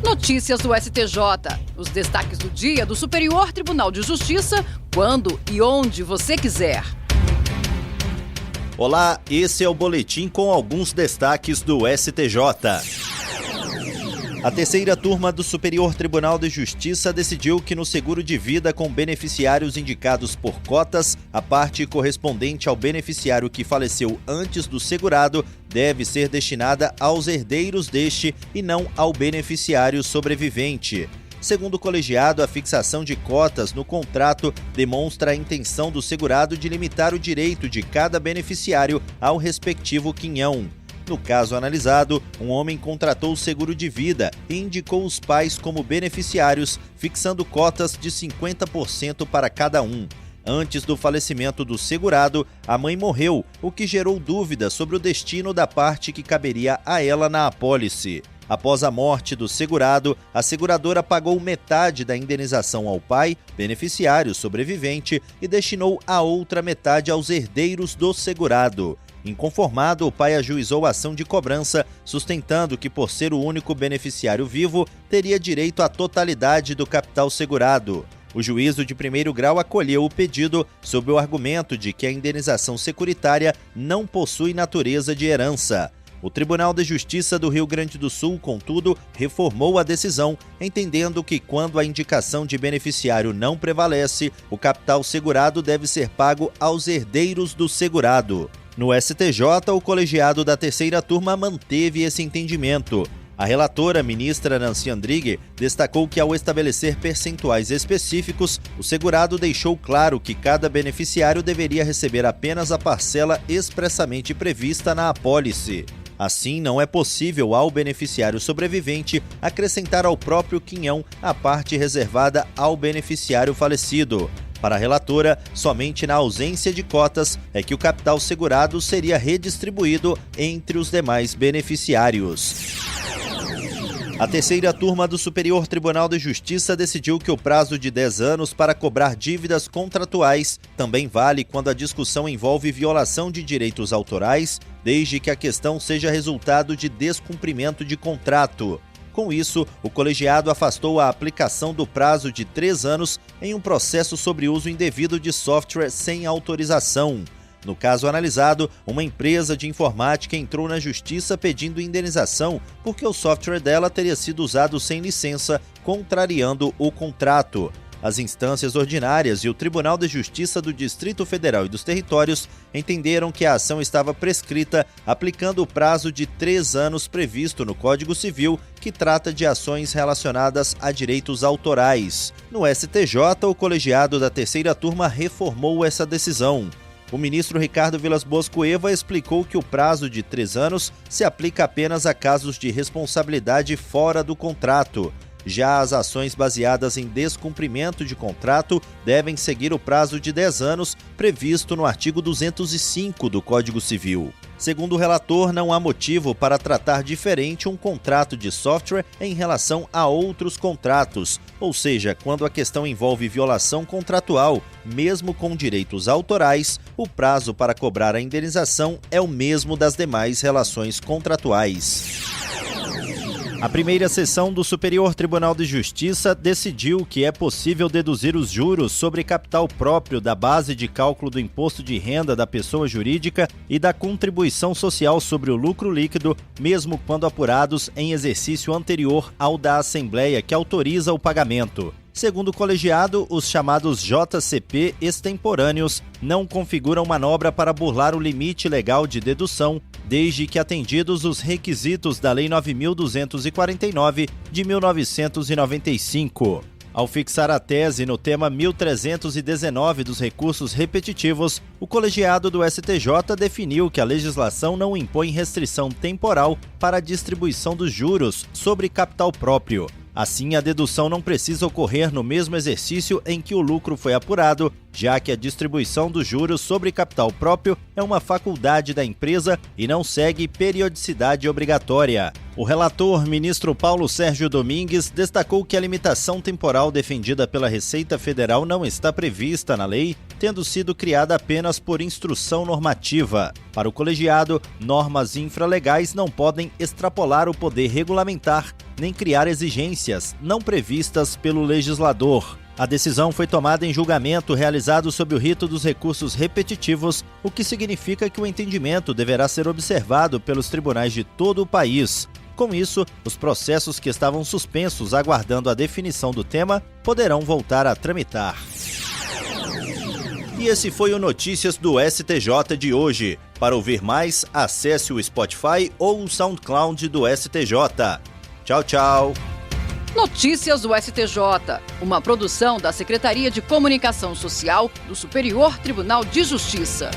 Notícias do STJ. Os destaques do dia do Superior Tribunal de Justiça, quando e onde você quiser. Olá, esse é o boletim com alguns destaques do STJ. A terceira turma do Superior Tribunal de Justiça decidiu que no seguro de vida com beneficiários indicados por cotas, a parte correspondente ao beneficiário que faleceu antes do segurado deve ser destinada aos herdeiros deste e não ao beneficiário sobrevivente. Segundo o colegiado, a fixação de cotas no contrato demonstra a intenção do segurado de limitar o direito de cada beneficiário ao respectivo quinhão. No caso analisado, um homem contratou o seguro de vida e indicou os pais como beneficiários, fixando cotas de 50% para cada um. Antes do falecimento do segurado, a mãe morreu, o que gerou dúvidas sobre o destino da parte que caberia a ela na apólice. Após a morte do segurado, a seguradora pagou metade da indenização ao pai, beneficiário sobrevivente, e destinou a outra metade aos herdeiros do segurado. Inconformado, o pai ajuizou a ação de cobrança, sustentando que, por ser o único beneficiário vivo, teria direito à totalidade do capital segurado. O juízo de primeiro grau acolheu o pedido sob o argumento de que a indenização securitária não possui natureza de herança. O Tribunal de Justiça do Rio Grande do Sul, contudo, reformou a decisão, entendendo que quando a indicação de beneficiário não prevalece, o capital segurado deve ser pago aos herdeiros do segurado. No STJ, o colegiado da terceira turma manteve esse entendimento. A relatora, ministra Nancy Andrighi, destacou que ao estabelecer percentuais específicos, o segurado deixou claro que cada beneficiário deveria receber apenas a parcela expressamente prevista na apólice. Assim, não é possível ao beneficiário sobrevivente acrescentar ao próprio quinhão a parte reservada ao beneficiário falecido. Para a relatora, somente na ausência de cotas é que o capital segurado seria redistribuído entre os demais beneficiários. A terceira turma do Superior Tribunal de Justiça decidiu que o prazo de 10 anos para cobrar dívidas contratuais também vale quando a discussão envolve violação de direitos autorais, desde que a questão seja resultado de descumprimento de contrato. Com isso, o colegiado afastou a aplicação do prazo de 3 anos em um processo sobre uso indevido de software sem autorização. No caso analisado, uma empresa de informática entrou na justiça pedindo indenização porque o software dela teria sido usado sem licença, contrariando o contrato. As instâncias ordinárias e o Tribunal de Justiça do Distrito Federal e dos Territórios entenderam que a ação estava prescrita, aplicando o prazo de 3 anos previsto no Código Civil, que trata de ações relacionadas a direitos autorais. No STJ, o colegiado da terceira turma reformou essa decisão. O ministro Ricardo Vilas Boas Cueva explicou que o prazo de 3 anos se aplica apenas a casos de responsabilidade fora do contrato. Já as ações baseadas em descumprimento de contrato devem seguir o prazo de 10 anos previsto no artigo 205 do Código Civil. Segundo o relator, não há motivo para tratar diferente um contrato de software em relação a outros contratos, ou seja, quando a questão envolve violação contratual, mesmo com direitos autorais, o prazo para cobrar a indenização é o mesmo das demais relações contratuais. A primeira sessão do Superior Tribunal de Justiça decidiu que é possível deduzir os juros sobre capital próprio da base de cálculo do imposto de renda da pessoa jurídica e da contribuição social sobre o lucro líquido, mesmo quando apurados em exercício anterior ao da Assembleia que autoriza o pagamento. Segundo o colegiado, os chamados JCP extemporâneos não configuram manobra para burlar o limite legal de dedução, desde que atendidos os requisitos da Lei 9.249 de 1995. Ao fixar a tese no tema 1319 dos recursos repetitivos, o colegiado do STJ definiu que a legislação não impõe restrição temporal para a distribuição dos juros sobre capital próprio. Assim, a dedução não precisa ocorrer no mesmo exercício em que o lucro foi apurado, já que a distribuição dos juros sobre capital próprio é uma faculdade da empresa e não segue periodicidade obrigatória. O relator, ministro Paulo Sérgio Domingues, destacou que a limitação temporal defendida pela Receita Federal não está prevista na lei, tendo sido criada apenas por instrução normativa. Para o colegiado, normas infralegais não podem extrapolar o poder regulamentar nem criar exigências não previstas pelo legislador. A decisão foi tomada em julgamento realizado sob o rito dos recursos repetitivos, o que significa que o entendimento deverá ser observado pelos tribunais de todo o país. Com isso, os processos que estavam suspensos aguardando a definição do tema poderão voltar a tramitar. E esse foi o Notícias do STJ de hoje. Para ouvir mais, acesse o Spotify ou o SoundCloud do STJ. Tchau, tchau! Notícias do STJ, uma produção da Secretaria de Comunicação Social do Superior Tribunal de Justiça.